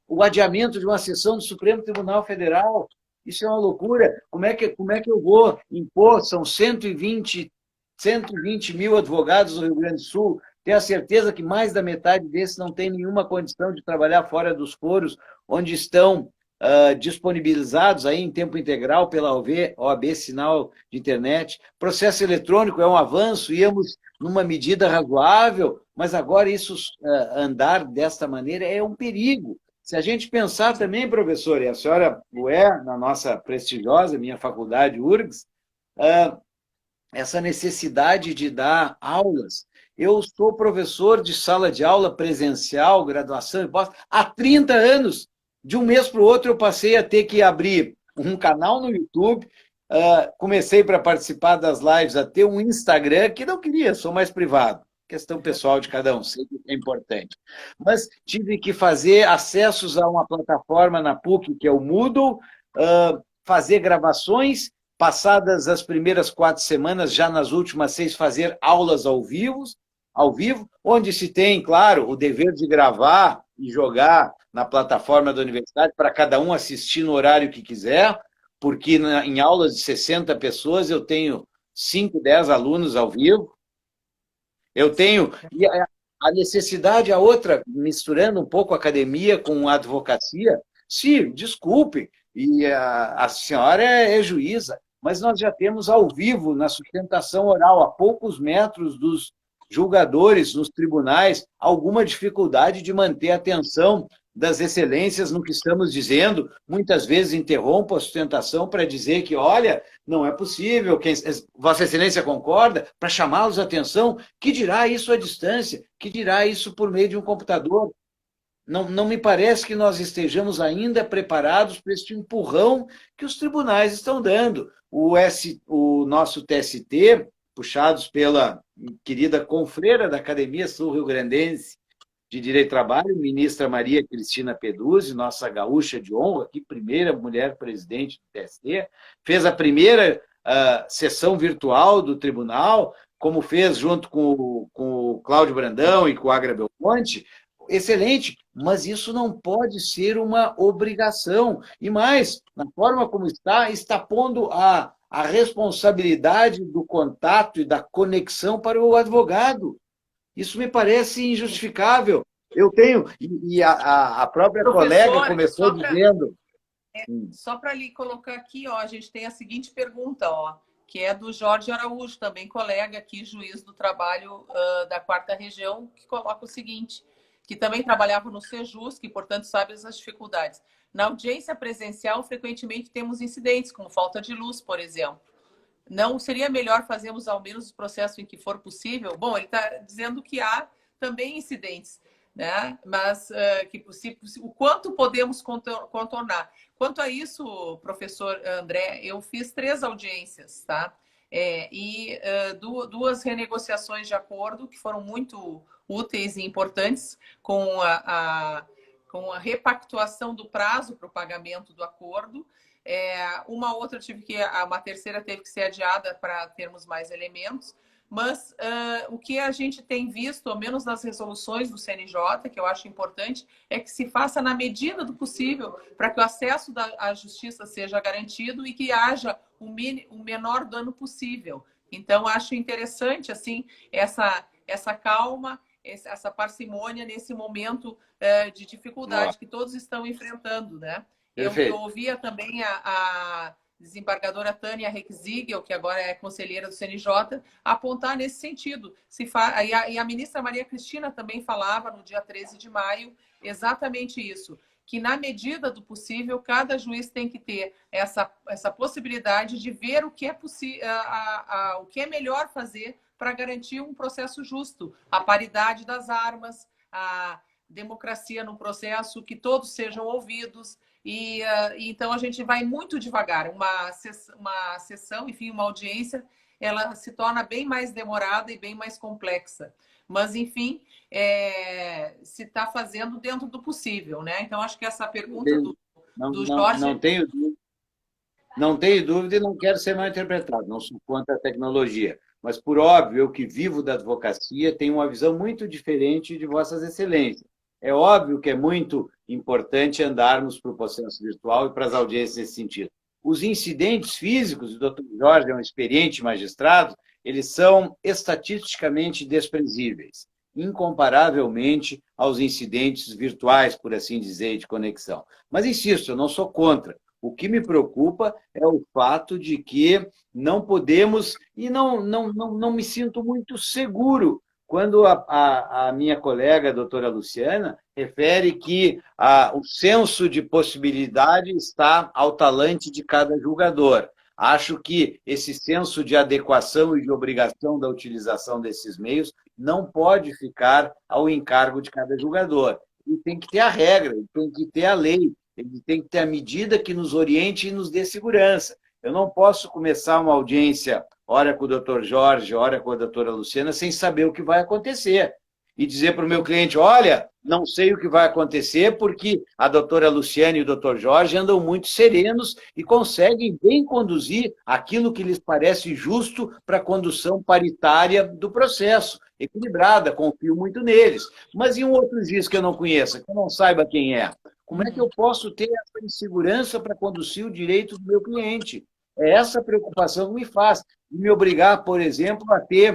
o adiamento de uma sessão do Supremo Tribunal Federal, isso é uma loucura. Como é que eu vou impor? São 120 mil advogados do Rio Grande do Sul. Tenho a certeza que mais da metade desses não tem nenhuma condição de trabalhar fora dos foros, onde estão disponibilizados aí em tempo integral pela OAB, sinal de internet. Processo eletrônico é um avanço, íamos numa medida razoável, mas agora isso andar desta maneira é um perigo. Se a gente pensar também, professor, e a senhora o é, na nossa prestigiosa, minha faculdade, URGS, essa necessidade de dar aulas. Eu sou professor de sala de aula presencial, graduação e pós, há 30 anos. De um mês para o outro, eu passei a ter que abrir um canal no YouTube, comecei para participar das lives a ter um Instagram, que não queria, sou mais privado. Questão pessoal de cada um, sei que é importante. Mas tive que fazer acessos a uma plataforma na PUC, que é o Moodle, fazer gravações, passadas as primeiras 4 semanas, já nas últimas 6, fazer aulas ao vivo, onde se tem, claro, o dever de gravar e jogar na plataforma da universidade para cada um assistir no horário que quiser, porque em aulas de 60 pessoas eu tenho 5, 10 alunos ao vivo. Eu tenho... E a necessidade, a outra, misturando um pouco a academia com a advocacia, sim, desculpe, e a senhora é juíza, mas nós já temos ao vivo, na sustentação oral, a poucos metros dos julgadores nos tribunais, alguma dificuldade de manter a atenção das excelências no que estamos dizendo. Muitas vezes interrompo a sustentação para dizer que, olha, não é possível, Vossa Excelência concorda, para chamá-los a atenção. Que dirá isso à distância? Que dirá isso por meio de um computador? Não me parece que nós estejamos ainda preparados para este empurrão que os tribunais estão dando. O nosso TST, puxados pela querida confreira da Academia Sul-Rio-Grandense de Direito do Trabalho, ministra Maria Cristina Peduzzi, nossa gaúcha de honra, aqui, primeira mulher presidente do TST, fez a primeira sessão virtual do tribunal, como fez junto com o Cláudio Brandão e com o Agra Belmonte. Excelente, mas isso não pode ser uma obrigação. E mais, na forma como está pondo a responsabilidade do contato e da conexão para o advogado. Isso me parece injustificável. Eu tenho, e a própria colega começou dizendo... Só para lhe colocar aqui, ó, a gente tem a seguinte pergunta, ó, que é do Jorge Araújo, também colega aqui, juiz do trabalho da 4ª Região, que coloca o seguinte, que também trabalhava no Sejus, que, portanto, sabe as dificuldades. Na audiência presencial, frequentemente temos incidentes, como falta de luz, por exemplo. Não seria melhor fazermos ao menos o processo em que for possível? Bom, ele está dizendo que há também incidentes, né? Mas o quanto podemos contornar. Quanto a isso, professor André, eu fiz 3 audiências, tá? E 2 renegociações de acordo que foram muito úteis e importantes com a repactuação do prazo para o pagamento do acordo. Uma terceira teve que ser adiada para termos mais elementos, mas o que a gente tem visto, ao menos nas resoluções do CNJ, que eu acho importante, é que se faça na medida do possível para que o acesso à justiça seja garantido e que haja o menor dano possível. Então, acho interessante assim essa calma, essa parcimônia nesse momento de dificuldade que todos estão enfrentando, né? Eu Perfeito. ouvia também a desembargadora Tânia Reckzigel, que agora é conselheira do CNJ, apontar nesse sentido. E a ministra Maria Cristina também falava no dia 13 de maio exatamente isso, que na medida do possível, cada juiz tem que ter essa possibilidade de ver o que é o que é melhor fazer para garantir um processo justo, a paridade das armas, a democracia no processo, que todos sejam ouvidos. Então a gente vai muito devagar. Uma sessão, enfim, uma audiência, ela se torna bem mais demorada e bem mais complexa. Mas, enfim, se está fazendo dentro do possível, né? Então, acho que essa pergunta do Jorge... Não tenho dúvida e não quero ser mal interpretado, não sou contra a tecnologia. Mas, por óbvio, eu que vivo da advocacia tenho uma visão muito diferente de Vossas Excelências. É óbvio que é muito importante andarmos para o processo virtual e para as audiências nesse sentido. Os incidentes físicos, o doutor Jorge é um experiente magistrado, eles são estatisticamente desprezíveis, incomparavelmente aos incidentes virtuais, por assim dizer, de conexão. Mas, insisto, eu não sou contra. O que me preocupa é o fato de que não podemos, e não me sinto muito seguro quando a minha colega, a doutora Luciana, refere que o senso de possibilidade está ao talante de cada julgador. Acho que esse senso de adequação e de obrigação da utilização desses meios não pode ficar ao encargo de cada julgador. E tem que ter a regra, tem que ter a lei, ele tem que ter a medida que nos oriente e nos dê segurança. Eu não posso começar uma audiência, ora com o doutor Jorge, ora com a doutora Luciana, sem saber o que vai acontecer. E dizer para o meu cliente, olha, não sei o que vai acontecer, porque a doutora Luciana e o doutor Jorge andam muito serenos e conseguem bem conduzir aquilo que lhes parece justo para a condução paritária do processo, equilibrada, confio muito neles. Mas e um outro juiz que eu não conheça, que eu não saiba quem é? Como é que eu posso ter essa insegurança para conduzir o direito do meu cliente? É essa preocupação que me faz. E me obrigar, por exemplo, a ter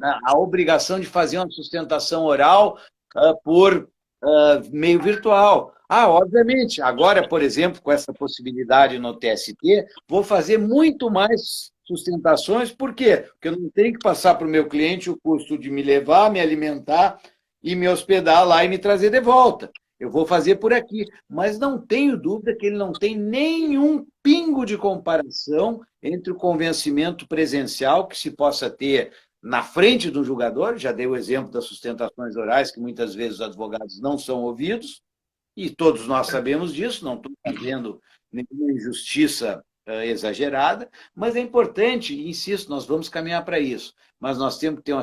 a obrigação de fazer uma sustentação oral por meio virtual. Obviamente, agora, por exemplo, com essa possibilidade no TST, vou fazer muito mais sustentações, por quê? Porque eu não tenho que passar para o meu cliente o custo de me levar, me alimentar e me hospedar lá e me trazer de volta. Eu vou fazer por aqui, mas não tenho dúvida que ele não tem nenhum pingo de comparação entre o convencimento presencial que se possa ter na frente do julgador, já dei o exemplo das sustentações orais, que muitas vezes os advogados não são ouvidos, e todos nós sabemos disso, não estou fazendo nenhuma injustiça exagerada, mas é importante, insisto, nós vamos caminhar para isso, mas nós temos que ter uma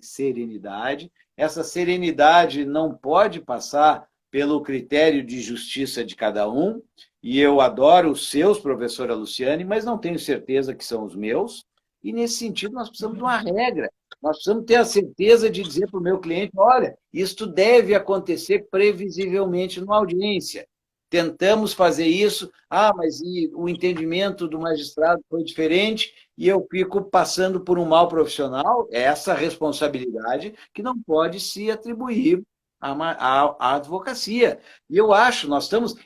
serenidade, essa serenidade não pode passar pelo critério de justiça de cada um, e eu adoro os seus, professora Luciane, mas não tenho certeza que são os meus, e nesse sentido nós precisamos de uma regra, nós precisamos ter a certeza de dizer para o meu cliente, olha, isto deve acontecer previsivelmente numa audiência. Tentamos fazer isso, mas o entendimento do magistrado foi diferente e eu fico passando por um mal profissional, essa responsabilidade que não pode se atribuir à advocacia. E eu acho,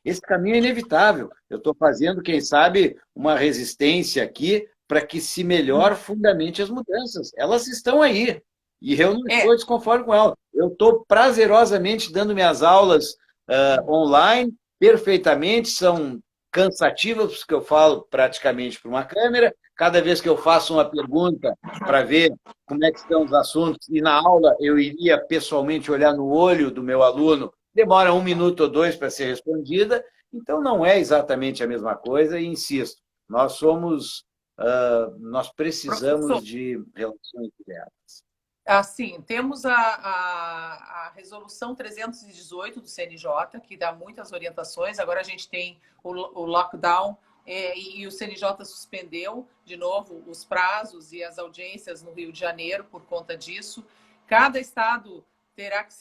esse caminho é inevitável. Eu estou fazendo, quem sabe, uma resistência aqui para que se melhor fundamente as mudanças. Elas estão aí. E eu não estou desconforme com elas. Eu estou prazerosamente dando minhas aulas online, perfeitamente, são cansativas, porque eu falo praticamente para uma câmera. Cada vez que eu faço uma pergunta para ver como é que estão os assuntos, e na aula eu iria pessoalmente olhar no olho do meu aluno, demora 1 minuto ou 2 para ser respondida, então não é exatamente a mesma coisa, e insisto, nós precisamos Professor, de relações diretas. assim, temos a resolução 318 do CNJ, que dá muitas orientações. Agora a gente tem o lockdown e o CNJ suspendeu, de novo, os prazos e as audiências no Rio de Janeiro por conta disso. Cada estado terá que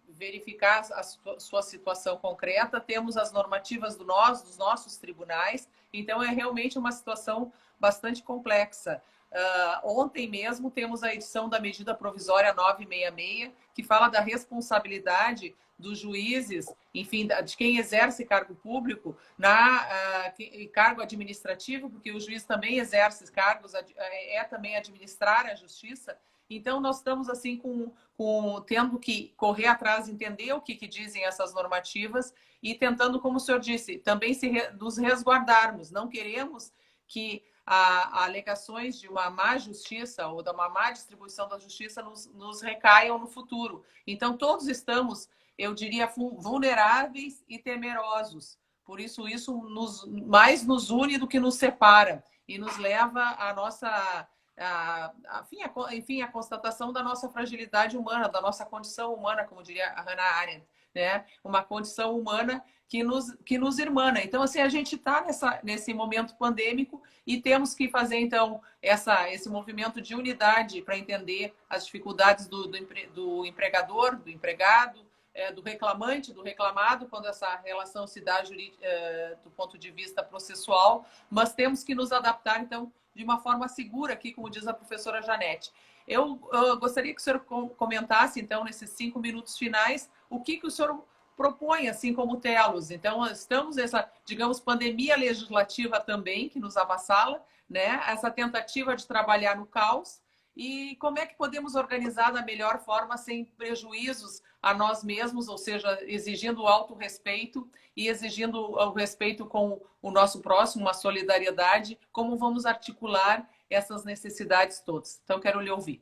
verificar a sua situação concreta. Temos as normativas dos nossos tribunais, então é realmente uma situação bastante complexa. Ontem mesmo temos a edição da medida provisória 966, que fala da responsabilidade dos juízes, enfim, de quem exerce cargo público, cargo administrativo, porque o juiz também exerce cargos, também administrar a justiça. Então, nós estamos assim tendo que correr atrás, entender o que dizem essas normativas e tentando, como o senhor disse, também nos resguardarmos. Não queremos que alegações de uma má justiça ou de uma má distribuição da justiça nos recaiam no futuro. Então, todos estamos, eu diria, vulneráveis e temerosos. Por isso mais nos une do que nos separa e nos leva à nossa... enfim, a constatação da nossa fragilidade humana, da nossa condição humana, como diria a Hannah Arendt, né? Uma condição humana que nos irmana. Então, assim, a gente está nesse momento pandêmico e temos que fazer, então, esse movimento de unidade para entender as dificuldades do empregador, do empregado, do reclamante, do reclamado, quando essa relação se dá do ponto de vista processual, mas temos que nos adaptar, então, de uma forma segura aqui, como diz a professora Janete. Eu gostaria que o senhor comentasse, então, nesses 5 minutos finais, o que o senhor propõe, assim como Telos. Então, estamos nessa, digamos, pandemia legislativa também, que nos avassala, né? Essa tentativa de trabalhar no caos. E como é que podemos organizar da melhor forma, sem prejuízos a nós mesmos, ou seja, exigindo o autorrespeito e exigindo o respeito com o nosso próximo, uma solidariedade, como vamos articular essas necessidades todas? Então, quero lhe ouvir.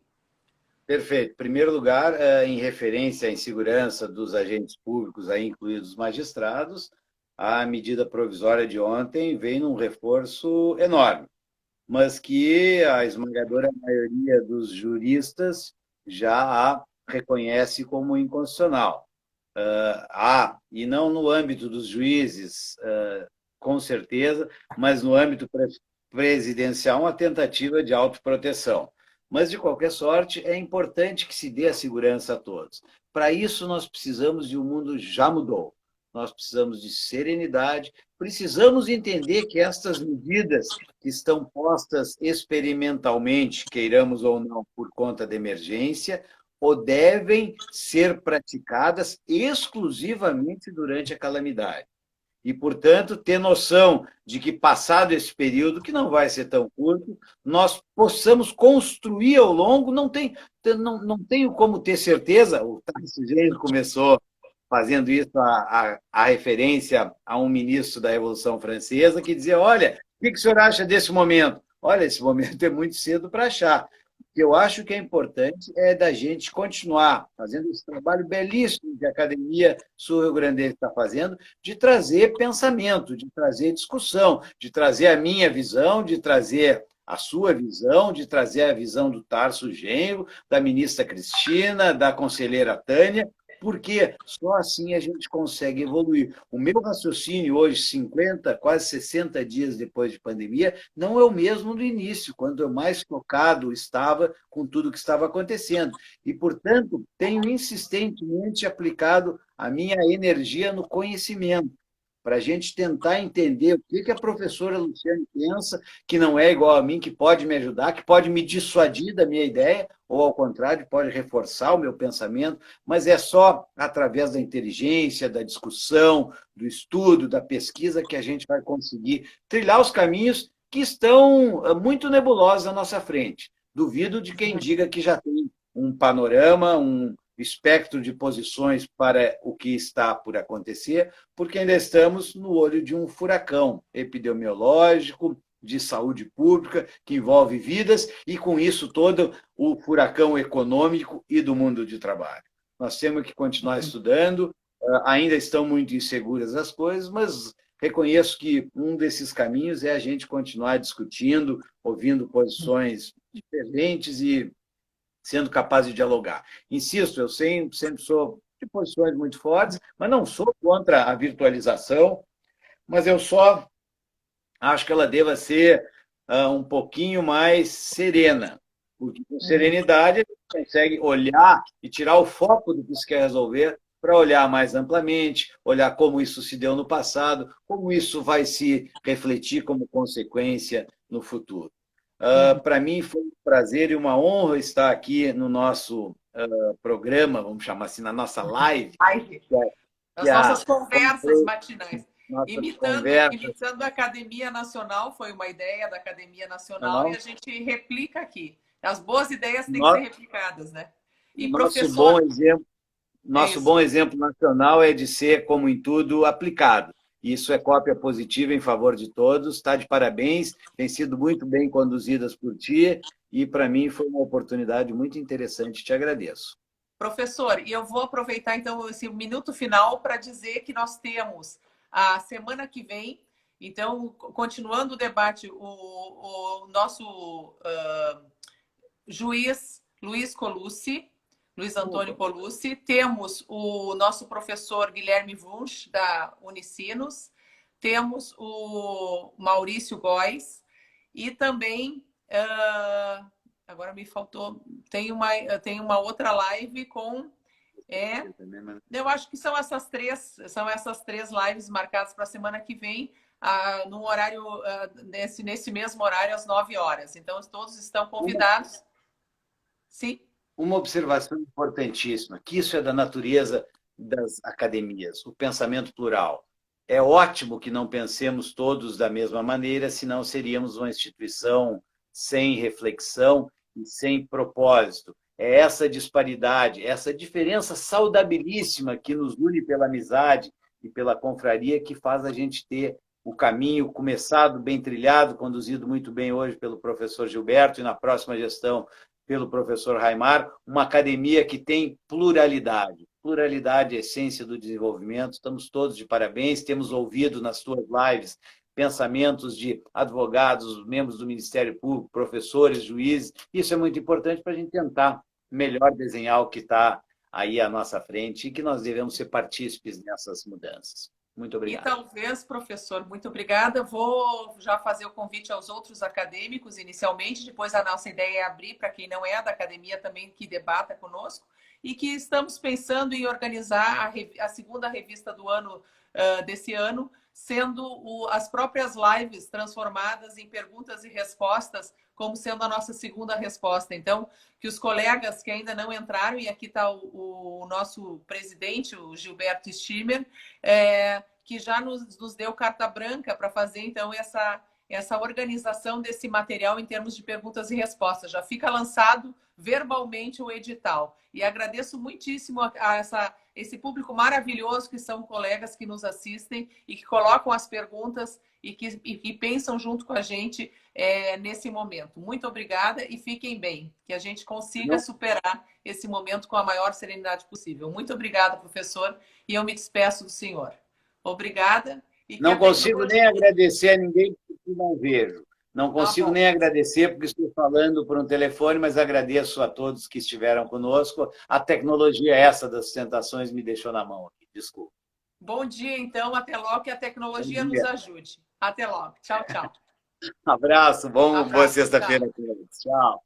Perfeito. Em primeiro lugar, em referência à insegurança dos agentes públicos, aí incluídos os magistrados, a medida provisória de ontem veio num reforço enorme, mas que a esmagadora maioria dos juristas já a reconhece como inconstitucional. E não no âmbito dos juízes, com certeza, mas no âmbito presidencial, uma tentativa de autoproteção. Mas, de qualquer sorte, é importante que se dê a segurança a todos. Para isso, nós precisamos de um mundo já mudou. Nós precisamos de serenidade, precisamos entender que estas medidas que estão postas experimentalmente, queiramos ou não, por conta da emergência, ou devem ser praticadas exclusivamente durante a calamidade. E, portanto, ter noção de que, passado esse período, que não vai ser tão curto, nós possamos construir ao longo, não tenho como ter certeza, o Tarcísio começou fazendo isso a referência a um ministro da Revolução Francesa, que dizia, olha, o que o senhor acha desse momento? Olha, esse momento é muito cedo para achar. O que eu acho que é importante é da gente continuar fazendo esse trabalho belíssimo que a Academia Sul-Rio-Grandense está fazendo, de trazer pensamento, de trazer discussão, de trazer a minha visão, de trazer a sua visão, de trazer a visão do Tarso Genro, da ministra Cristina, da conselheira Tânia, porque só assim a gente consegue evoluir. O meu raciocínio hoje, 50, quase 60 dias depois de pandemia, não é o mesmo do início, quando eu mais focado estava com tudo que estava acontecendo. E, portanto, tenho insistentemente aplicado a minha energia no conhecimento, para a gente tentar entender o que a professora Luciane pensa, que não é igual a mim, que pode me ajudar, que pode me dissuadir da minha ideia, ou, ao contrário, pode reforçar o meu pensamento, mas é só através da inteligência, da discussão, do estudo, da pesquisa, que a gente vai conseguir trilhar os caminhos que estão muito nebulosos à nossa frente. Duvido de quem diga que já tem um panorama, um espectro de posições para o que está por acontecer, porque ainda estamos no olho de um furacão epidemiológico, de saúde pública, que envolve vidas, e com isso todo o furacão econômico e do mundo de trabalho. Nós temos que continuar estudando, ainda estão muito inseguras as coisas, mas reconheço que um desses caminhos é a gente continuar discutindo, ouvindo posições diferentes e sendo capaz de dialogar. Insisto, eu sempre sou de posições muito fortes, mas não sou contra a virtualização, mas eu só acho que ela deva ser um pouquinho mais serena, porque com serenidade a gente consegue olhar e tirar o foco do que se quer resolver para olhar mais amplamente, olhar como isso se deu no passado, como isso vai se refletir como consequência no futuro. Para mim foi um prazer e uma honra estar aqui no nosso programa, vamos chamar assim, na nossa live, Live. que As a nossas conversas matinais. nossas conversas. Imitando a Academia Nacional, foi uma ideia da Academia Nacional e Não, a gente replica aqui. As boas ideias têm que ser no- replicadas, né? E nosso bom professor, exemplo, é nosso isso. bom exemplo nacional é de ser, como em tudo, aplicado. Isso é cópia positiva em favor de todos. Está de parabéns, tem sido muito bem conduzidas por ti e para mim foi uma oportunidade muito interessante. Te agradeço. Professor, e eu vou aproveitar então esse minuto final para dizer que nós temos a semana que vem, então, continuando o debate, o nosso juiz Luiz Antônio Colucci, temos o nosso professor Guilherme Wunsch, da Unicinos, temos o Maurício Góes e também, agora me faltou, tem uma outra live com... eu acho que são essas três lives marcadas para a semana que vem, no horário, nesse mesmo horário, às 9 horas. Então, todos estão convidados. Sim. Uma observação importantíssima, que isso é da natureza das academias, o pensamento plural. É ótimo que não pensemos todos da mesma maneira, senão seríamos uma instituição sem reflexão e sem propósito. É essa disparidade, essa diferença saudabilíssima que nos une pela amizade e pela confraria que faz a gente ter o caminho começado, bem trilhado, conduzido muito bem hoje pelo professor Gilberto e na próxima gestão pelo professor Raimar, uma academia que tem pluralidade. Pluralidade é a essência do desenvolvimento. Estamos todos de parabéns. Temos ouvido nas tuas lives pensamentos de advogados, membros do Ministério Público, professores, juízes. Isso é muito importante para a gente tentar melhor desenhar o que está aí à nossa frente e que nós devemos ser partícipes nessas mudanças. Muito E obrigado. talvez, professor, muito obrigada. Vou já fazer o convite aos outros acadêmicos inicialmente, depois a nossa ideia é abrir para quem não é da academia também que debata conosco, e que estamos pensando em organizar a segunda revista do ano, desse ano, sendo as próprias lives transformadas em perguntas e respostas, como sendo a nossa segunda resposta. Então, que os colegas que ainda não entraram, e aqui está o nosso presidente, o Gilberto Stimmer, que já nos deu carta branca para fazer, então, essa organização desse material em termos de perguntas e respostas. Já fica lançado verbalmente o edital. E agradeço muitíssimo esse público maravilhoso que são colegas que nos assistem e que colocam as perguntas e que pensam junto com a gente nesse momento. Muito obrigada e fiquem bem, que a gente consiga superar esse momento com a maior serenidade possível. Muito obrigada, professor, e eu me despeço do senhor. Obrigada. E que Não a consigo nem tecnologia... agradecer a ninguém porque não vejo. Não consigo bom. nem agradecer porque estou falando por um telefone, mas agradeço a todos que estiveram conosco. A tecnologia essa das sustentações me deixou na mão aqui. Desculpa. Bom dia, então. Até logo, que a Bom tecnologia nos dia. ajude. Até logo. Tchau, tchau. Abraço, boa Abraço. sexta-feira Tchau. a todos. Tchau.